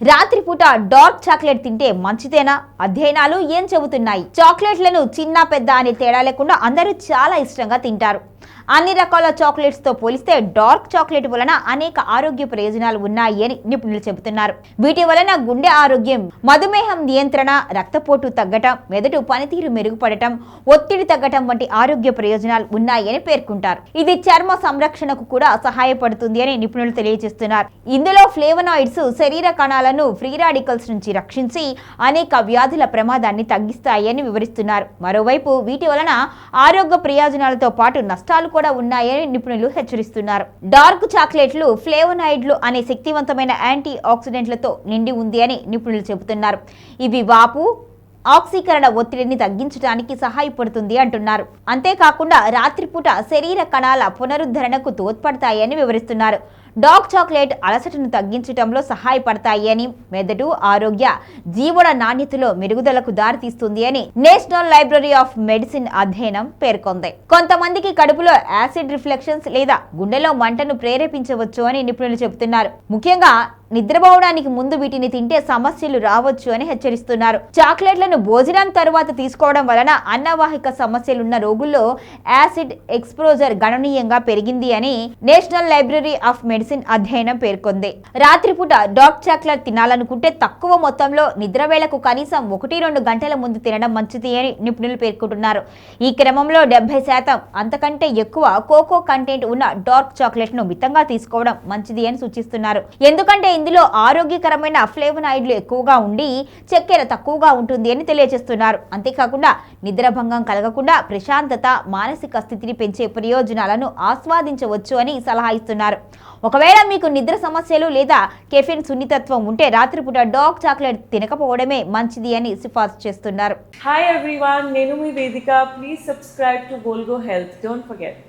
రాత్రిపూట dark chocolate తింటే మంచిదేనా? అధ్యయనాలు ఏం చెబుతున్నాయి? చాక్లెట్లను చిన్న పెద్ద అనే తేడా లేకుండా అందరూ చాలా ఇష్టంగా తింటారు. అన్ని రకాల చాక్లెట్స్ తో పోలిస్తే డార్క్ చాక్లెట్ వలన అనేక ఆరోగ్య ప్రయోజనాలు ఉన్నాయి అని నిపుణులు చెబుతున్నారు. వీటి వలన గుండె ఆరోగ్యం, మధుమేహం నియంత్రణ, రక్తపోటు తగ్గటం, మెదడు పనితీరు మెరుగుపడటం, ఒత్తిడి తగ్గటం వంటి ఆరోగ్య ప్రయోజనాలు ఉన్నాయని పేర్కొంటారు. ఇది చర్మ సంరక్షణకు కూడా సహాయపడుతుంది అని నిపుణులు తెలియజేస్తున్నారు. ఇందులో ఫ్లేవనాయిడ్స్ శరీర కణాలను ఫ్రీ రాడికల్స్ నుంచి రక్షించి అనేక వ్యాధుల ప్రమాదాన్ని తగ్గిస్తాయని వివరిస్తున్నారు. మరోవైపు వీటి వలన ఆరోగ్య ప్రయోజనాలతో పాటు నష్టాలు కూడా ఉన్నాయని నిపుణులు హెచ్చరిస్తున్నారు. డార్క్ చాక్లెట్లు ఫ్లేవనాయిడ్లు అనే శక్తివంతమైన యాంటీ ఆక్సిడెంట్లతో నిండి ఉంది అని నిపుణులు చెబుతున్నారు. ఇవి వాపు, ఆక్సీకరణ ఒత్తిడిని తగ్గించడానికి సహాయపడుతుంది అంటున్నారు. అంతేకాకుండా రాత్రిపూట శరీర కణాల పునరుద్ధరణకు తోడ్పడతాయని వివరిస్తున్నారు. డార్క్ చాక్లెట్ అలసటను తగ్గించడంలో సహాయపడతాయి అని, మెదడు ఆరోగ్య, జీవన నాణ్యతలో మెరుగుదలకు దారితీస్తుంది అని నేషనల్ లైబ్రరీ ఆఫ్ మెడిసిన్ అధ్యయనం పేర్కొంది. కొంతమందికి కడుపులో యాసిడ్ రిఫ్లెక్షన్స్ లేదా గుండెలో మంటను ప్రేరేపించవచ్చు అని నిపుణులు చెబుతున్నారు. ముఖ్యంగా నిద్రపోవడానికి ముందు వీటిని తింటే సమస్యలు రావచ్చు అని హెచ్చరిస్తున్నారు. చాక్లెట్లను భోజనం తరువాత తీసుకోవడం వలన అన్నవాహిక సమస్యలున్న రోగుల్లో యాసిడ్ ఎక్స్పోజర్ గణనీయంగా పెరిగింది అని నేషనల్ లైబ్రరీ ఆఫ్ మెడిసిన్ అధ్యయనం పేర్కొంది. రాత్రిపూట డార్క్ చాక్లెట్ తినాలనుకుంటే తక్కువ మొత్తంలో నిద్రవేళకు కనీసం 1-2 గంటల ముందు తినడం మంచిది అని నిపుణులు పేర్కొంటున్నారు. ఈ క్రమంలో 70% అంతకంటే ఎక్కువ కోకో కంటెంట్ ఉన్న డార్క్ చాక్లెట్ ను మితంగా తీసుకోవడం మంచిది అని సూచిస్తున్నారు. ఎందుకంటే ఇందులో ఆరోగ్యకరమైన ఫ్లేవనాయిడ్లు ఎక్కువగా ఉండి చక్కెర తక్కువగా ఉంటుంది అని తెలియజేస్తున్నారు. అంతేకాకుండా నిద్రభంగం కలగకుండా ప్రశాంతత, మానసిక స్థితిని పెంచే ప్రయోజనాలను ఆస్వాదించవచ్చు అని సలహా ఇస్తున్నారు. ఒకవేళ మీకు నిద్ర సమస్యలు లేదా కెఫిన్ సున్నితత్వం ఉంటే రాత్రిపూట డార్క్ చాక్లెట్ తినకపోవడమే మంచిది అని సిఫార్సు చేస్తున్నారు. హాయ్ ఎవ్రీవన్, నేను మీ వేదిక. Please subscribe to Golgo health. Don't forget.